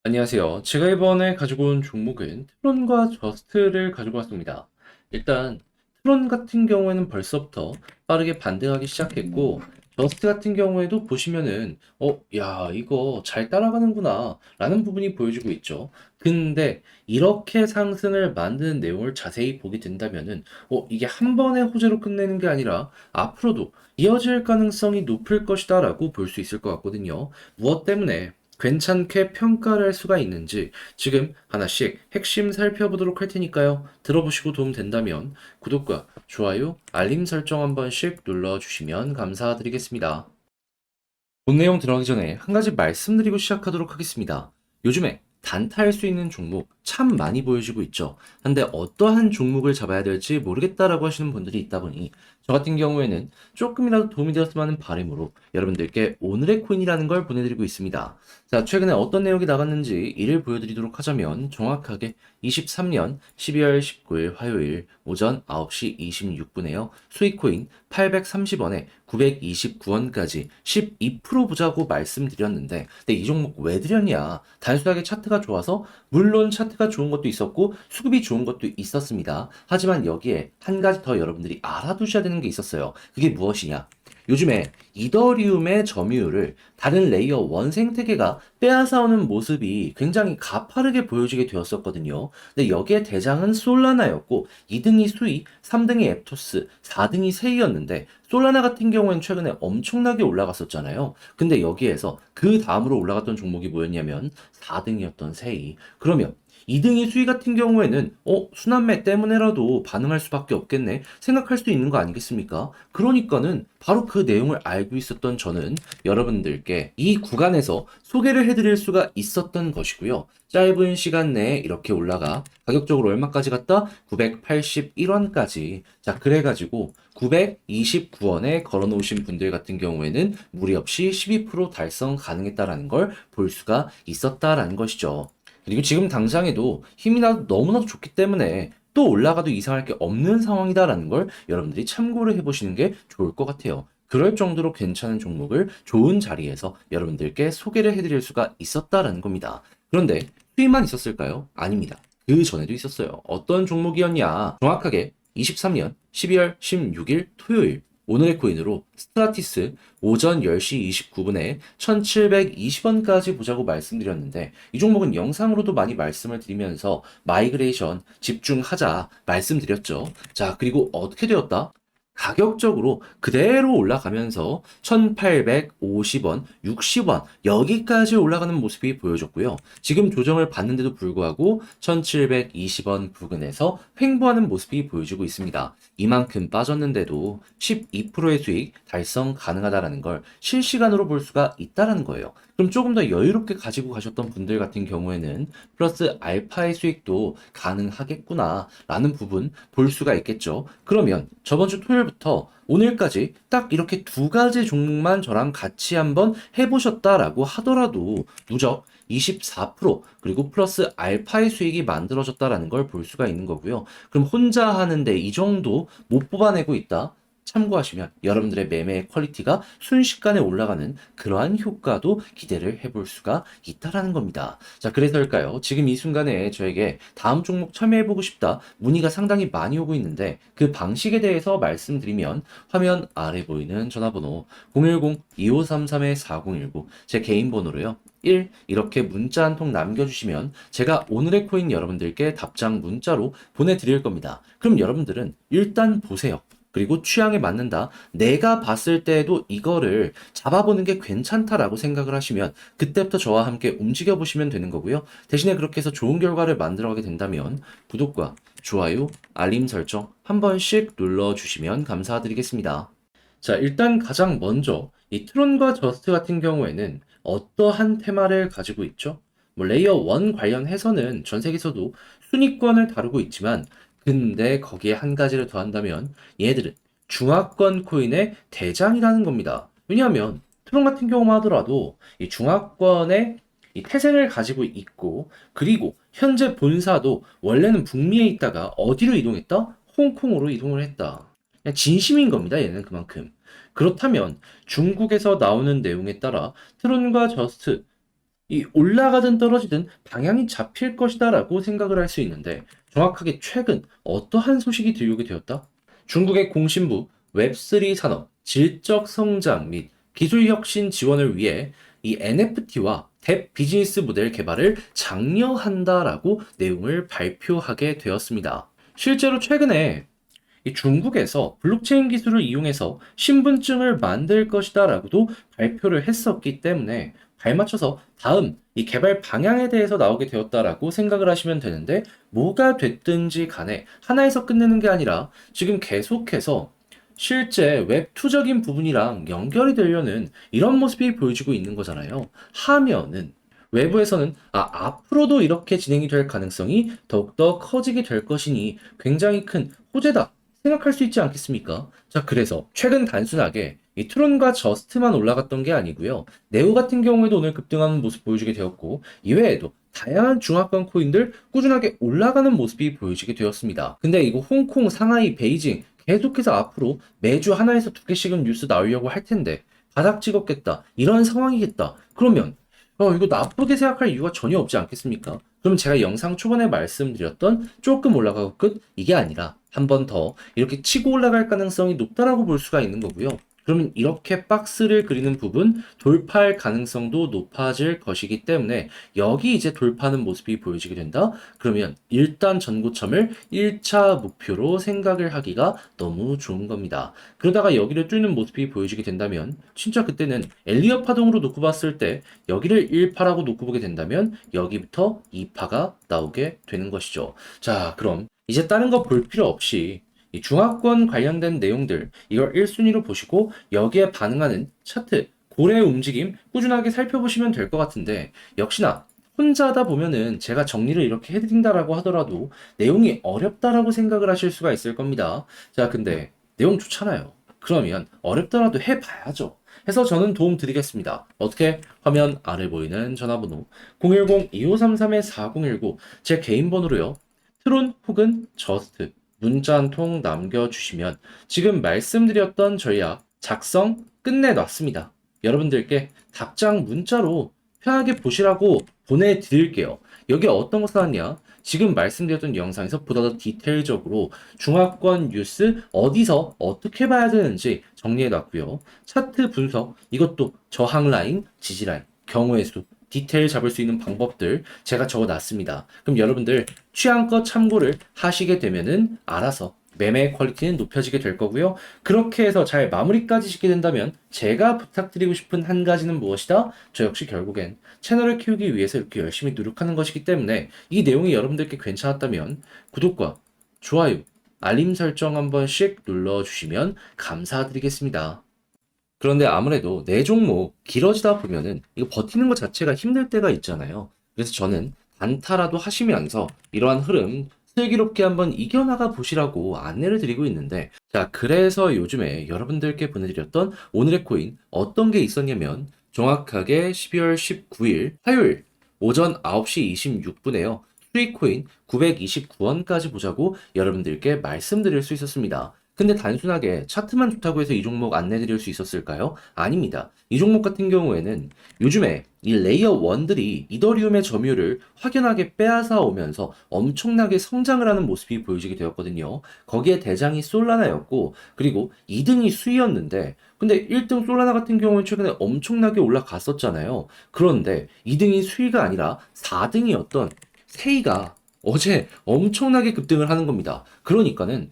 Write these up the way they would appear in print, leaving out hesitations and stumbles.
안녕하세요. 제가 이번에 가지고 온 종목은 트론과 저스트를 가지고 왔습니다. 일단 트론 같은 경우에는 벌써부터 빠르게 반등하기 시작했고 저스트 같은 경우에도 보시면은 야, 이거 잘 따라가는구나 라는 부분이 보여지고 있죠. 근데 이렇게 상승을 만드는 내용을 자세히 보게 된다면은 이게 한 번의 호재로 끝내는 게 아니라 앞으로도 이어질 가능성이 높을 것이다 라고 볼 수 있을 것 같거든요. 무엇 때문에 괜찮게 평가를 할 수가 있는지 지금 하나씩 핵심 살펴보도록 할 테니까요. 들어보시고 도움 된다면 구독과 좋아요, 알림 설정 한 번씩 눌러주시면 감사드리겠습니다. 본 내용 들어가기 전에 한 가지 말씀드리고 시작하도록 하겠습니다. 요즘에 단타할 수 있는 종목 참 많이 보여지고 있죠. 근데 어떠한 종목을 잡아야 될지 모르겠다라고 하시는 분들이 있다 보니 저 같은 경우에는 조금이라도 도움이 되었으면 하는 바람으로 여러분들께 오늘의 코인이라는 걸 보내드리고 있습니다. 자, 최근에 어떤 내용이 나갔는지 이를 보여드리도록 하자면 정확하게 23년 12월 19일 화요일 오전 9시 26분에요. 수익코인 830원에 929원까지 12% 보자고 말씀드렸는데, 근데 이 종목 왜 드렸냐? 단순하게 차트가 좋아서, 물론 차트가 좋은 것도 있었고 수급이 좋은 것도 있었습니다. 하지만 여기에 한 가지 더 여러분들이 알아두셔야 되는 게 있었어요. 그게 무엇이냐? 요즘에 이더리움의 점유율을 다른 레이어 원 생태계가 빼앗아오는 모습이 굉장히 가파르게 보여지게 되었었거든요. 근데 여기에 대장은 솔라나였고 2등이 수이, 3등이 앱토스, 4등이 세이였는데 솔라나 같은 경우에는 최근에 엄청나게 올라갔었잖아요. 근데 여기에서 그 다음으로 올라갔던 종목이 뭐였냐면 4등이었던 세이. 그러면 2등이 수위 같은 경우에는 순환매 때문에라도 반응할 수밖에 없겠네 생각할 수도 있는 거 아니겠습니까? 그러니까는 바로 그 내용을 알고 있었던 저는 여러분들께 이 구간에서 소개를 해드릴 수가 있었던 것이고요. 짧은 시간 내에 이렇게 올라가 가격적으로 얼마까지 갔다? 981원까지. 자, 그래가지고 929원에 걸어놓으신 분들 같은 경우에는 무리 없이 12% 달성 가능했다라는 걸 볼 수가 있었다라는 것이죠. 그리고 지금 당장에도 힘이 나도 너무나도 좋기 때문에 또 올라가도 이상할 게 없는 상황이다라는 걸 여러분들이 참고를 해보시는 게 좋을 것 같아요. 그럴 정도로 괜찮은 종목을 좋은 자리에서 여러분들께 소개를 해드릴 수가 있었다라는 겁니다. 그런데 수익만 있었을까요? 아닙니다. 그 전에도 있었어요. 어떤 종목이었냐? 정확하게 23년 12월 16일 토요일 오늘의 코인으로 스트라티스 오전 10시 29분에 1720원까지 보자고 말씀드렸는데 이 종목은 영상으로도 많이 말씀을 드리면서 마이그레이션 집중하자 말씀드렸죠. 자, 그리고 어떻게 되었다? 가격적으로 그대로 올라가면서 1850원, 60원 여기까지 올라가는 모습이 보여졌고요. 지금 조정을 받는데도 불구하고 1720원 부근에서 횡보하는 모습이 보여지고 있습니다. 이만큼 빠졌는데도 12%의 수익 달성 가능하다라는 걸 실시간으로 볼 수가 있다라는 거예요. 그럼 조금 더 여유롭게 가지고 가셨던 분들 같은 경우에는 플러스 알파의 수익도 가능하겠구나 라는 부분 볼 수가 있겠죠. 그러면 저번 주 토요일부터 오늘까지 딱 이렇게 두 가지 종목만 저랑 같이 한번 해보셨다라고 하더라도 누적 24% 그리고 플러스 알파의 수익이 만들어졌다라는 걸 볼 수가 있는 거고요. 그럼 혼자 하는데 이 정도 못 뽑아내고 있다. 참고하시면 여러분들의 매매의 퀄리티가 순식간에 올라가는 그러한 효과도 기대를 해볼 수가 있다라는 겁니다. 자, 그래서일까요? 지금 이 순간에 저에게 다음 종목 참여해보고 싶다 문의가 상당히 많이 오고 있는데 그 방식에 대해서 말씀드리면 화면 아래 보이는 전화번호 010-2533-4019 제 개인 번호로요. 1 이렇게 문자 한 통 남겨주시면 제가 오늘의 코인 여러분들께 답장 문자로 보내드릴 겁니다. 그럼 여러분들은 일단 보세요. 그리고 취향에 맞는다. 내가 봤을 때에도 이거를 잡아보는 게 괜찮다라고 생각을 하시면 그때부터 저와 함께 움직여 보시면 되는 거고요. 대신에 그렇게 해서 좋은 결과를 만들어가게 된다면 구독과 좋아요, 알림 설정 한 번씩 눌러주시면 감사드리겠습니다. 자, 일단 가장 먼저 이 트론과 저스트 같은 경우에는 어떠한 테마를 가지고 있죠? 뭐 레이어 1 관련해서는 전 세계에서도 순위권을 다루고 있지만 근데 거기에 한 가지를 더한다면 얘들은 중화권 코인의 대장이라는 겁니다. 왜냐하면 트론 같은 경우만 하더라도 이 중화권의 이 태생을 가지고 있고 그리고 현재 본사도 원래는 북미에 있다가 어디로 이동했다? 홍콩으로 이동을 했다. 그냥 진심인 겁니다. 얘는 그만큼. 그렇다면 중국에서 나오는 내용에 따라 트론과 저스트 이 올라가든 떨어지든 방향이 잡힐 것이다라고 생각을 할 수 있는데 정확하게 최근 어떠한 소식이 들려오게 되었다? 중국의 공신부 웹3 산업 질적 성장 및 기술 혁신 지원을 위해 이 NFT와 대 비즈니스 모델 개발을 장려한다라고 내용을 발표하게 되었습니다. 실제로 최근에 이 중국에서 블록체인 기술을 이용해서 신분증을 만들 것이다라고도 발표를 했었기 때문에 발맞춰서 다음 이 개발 방향에 대해서 나오게 되었다라고 생각을 하시면 되는데 뭐가 됐든지 간에 하나에서 끝내는 게 아니라 지금 계속해서 실제 웹2적인 부분이랑 연결이 되려는 이런 모습이 보여지고 있는 거잖아요. 하면은 외부에서는 앞으로도 이렇게 진행이 될 가능성이 더욱더 커지게 될 것이니 굉장히 큰 호재다 생각할 수 있지 않겠습니까? 자, 그래서 최근 단순하게 이 트론과 저스트만 올라갔던 게 아니고요. 네오 같은 경우에도 오늘 급등하는 모습 보여주게 되었고, 이외에도 다양한 중화권 코인들 꾸준하게 올라가는 모습이 보여지게 되었습니다. 근데 이거 홍콩, 상하이, 베이징 계속해서 앞으로 매주 하나에서 두 개씩은 뉴스 나오려고 할 텐데, 바닥 찍었겠다. 이런 상황이겠다. 그러면 이거 나쁘게 생각할 이유가 전혀 없지 않겠습니까? 그럼 제가 영상 초반에 말씀드렸던 조금 올라가고 끝? 이게 아니라 한 번 더 이렇게 치고 올라갈 가능성이 높다라고 볼 수가 있는 거고요. 그러면 이렇게 박스를 그리는 부분 돌파할 가능성도 높아질 것이기 때문에 여기 이제 돌파하는 모습이 보여지게 된다? 그러면 일단 전고점을 1차 목표로 생각을 하기가 너무 좋은 겁니다. 그러다가 여기를 뚫는 모습이 보여지게 된다면 진짜 그때는 엘리엇 파동으로 놓고 봤을 때 여기를 1파라고 놓고 보게 된다면 여기부터 2파가 나오게 되는 것이죠. 자, 그럼 이제 다른 거 볼 필요 없이 이 중화권 관련된 내용들 이걸 1순위로 보시고 여기에 반응하는 차트, 고래 움직임 꾸준하게 살펴보시면 될 것 같은데 역시나 혼자 하다 보면은 제가 정리를 이렇게 해드린다라고 하더라도 내용이 어렵다라고 생각을 하실 수가 있을 겁니다. 자, 근데 내용 좋잖아요. 그러면 어렵더라도 해봐야죠. 해서 저는 도움 드리겠습니다. 어떻게? 화면 아래 보이는 전화번호 010-2533-4019 제 개인 번호로요. 트론 혹은 저스트 문자 한 통 남겨주시면 지금 말씀드렸던 전략 작성 끝내놨습니다. 여러분들께 답장 문자로 편하게 보시라고 보내드릴게요. 여기 어떤 거 써놨냐? 지금 말씀드렸던 영상에서 보다 더 디테일적으로 중화권 뉴스 어디서 어떻게 봐야 되는지 정리해놨고요. 차트 분석, 이것도 저항 라인, 지지 라인, 경우의 수, 디테일 잡을 수 있는 방법들 제가 적어놨습니다. 그럼 여러분들 취향껏 참고를 하시게 되면은 알아서 매매 퀄리티는 높여지게 될 거고요. 그렇게 해서 잘 마무리까지 짓게 된다면 제가 부탁드리고 싶은 한 가지는 무엇이다? 저 역시 결국엔 채널을 키우기 위해서 이렇게 열심히 노력하는 것이기 때문에 이 내용이 여러분들께 괜찮았다면 구독과 좋아요, 알림 설정 한 번씩 눌러주시면 감사드리겠습니다. 그런데 아무래도 내 종목 길어지다 보면은 이거 버티는 것 자체가 힘들 때가 있잖아요. 그래서 저는 단타라도 하시면서 이러한 흐름 슬기롭게 한번 이겨나가 보시라고 안내를 드리고 있는데, 자, 그래서 요즘에 여러분들께 보내드렸던 오늘의 코인 어떤 게 있었냐면 정확하게 12월 19일 화요일 오전 9시 26분에요. 수익 코인 929원까지 보자고 여러분들께 말씀드릴 수 있었습니다. 근데 단순하게 차트만 좋다고 해서 이 종목 안내드릴 수 있었을까요? 아닙니다. 이 종목 같은 경우에는 요즘에 이 레이어 1들이 이더리움의 점유율을 확연하게 빼앗아 오면서 엄청나게 성장을 하는 모습이 보여지게 되었거든요. 거기에 대장이 솔라나였고, 그리고 2등이 수이였는데, 근데 1등 솔라나 같은 경우는 최근에 엄청나게 올라갔었잖아요. 그런데 2등이 수이가 아니라 4등이었던 세이가 어제 엄청나게 급등을 하는 겁니다. 그러니까는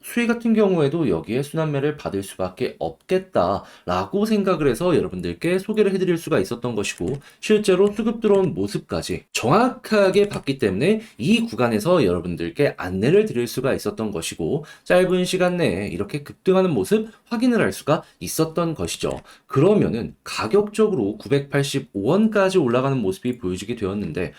수익 같은 경우에도 여기에 순환매를 받을 수밖에 없겠다라고 생각을 해서 여러분들께 소개를 해드릴 수가 있었던 것이고, 실제로 수급 들어온 모습까지 정확하게 봤기 때문에 이 구간에서 여러분들께 안내를 드릴 수가 있었던 것이고, 짧은 시간 내에 이렇게 급등하는 모습 확인을 할 수가 있었던 것이죠. 그러면은 가격적으로 985원까지 올라가는 모습이 보여지게 되었는데,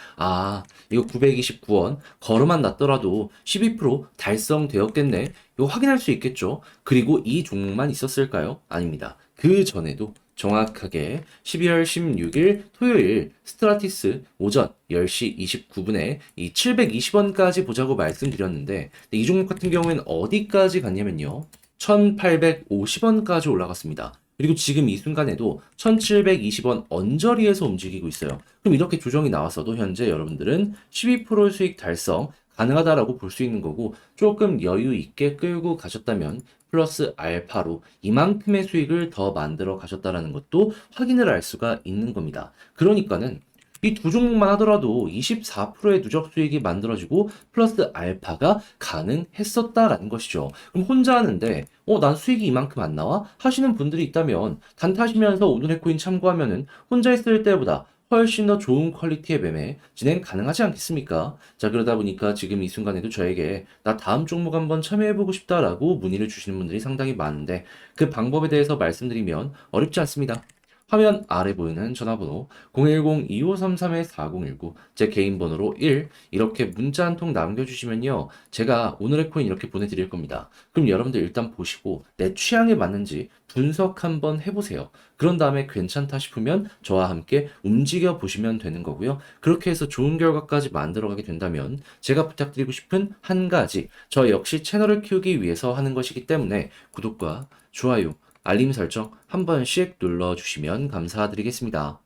이거 929원 걸어만 놨더라도 12% 달성되었겠네. 이거 확인할 수 있겠죠. 그리고 이 종목만 있었을까요? 아닙니다. 그 전에도 정확하게 12월 16일 토요일 스트라티스 오전 10시 29분에 이 720원까지 보자고 말씀드렸는데 이 종목 같은 경우에는 어디까지 갔냐면요. 1850원까지 올라갔습니다. 그리고 지금 이 순간에도 1720원 언저리에서 움직이고 있어요. 그럼 이렇게 조정이 나왔어도 현재 여러분들은 12%의 수익 달성 가능하다라고 볼 수 있는 거고 조금 여유 있게 끌고 가셨다면 플러스 알파로 이만큼의 수익을 더 만들어 가셨다라는 것도 확인을 할 수가 있는 겁니다. 그러니까는 이 두 종목만 하더라도 24%의 누적 수익이 만들어지고 플러스 알파가 가능했었다라는 것이죠. 그럼 혼자 하는데 난 수익이 이만큼 안 나와? 하시는 분들이 있다면 단타시면서 오늘의 코인 참고하면은 혼자 했을 때보다 훨씬 더 좋은 퀄리티의 매매 진행 가능하지 않겠습니까? 자, 그러다 보니까 지금 이 순간에도 저에게 나 다음 종목 한번 참여해보고 싶다라고 문의를 주시는 분들이 상당히 많은데 그 방법에 대해서 말씀드리면 어렵지 않습니다. 화면 아래 보이는 전화번호 010-2533-4019 제 개인 번호로 1 이렇게 문자 한 통 남겨주시면요. 제가 오늘의 코인 이렇게 보내드릴 겁니다. 그럼 여러분들 일단 보시고 내 취향에 맞는지 분석 한번 해보세요. 그런 다음에 괜찮다 싶으면 저와 함께 움직여 보시면 되는 거고요. 그렇게 해서 좋은 결과까지 만들어가게 된다면 제가 부탁드리고 싶은 한 가지 저 역시 채널을 키우기 위해서 하는 것이기 때문에 구독과 좋아요 알림 설정 한 번씩 눌러주시면 감사드리겠습니다.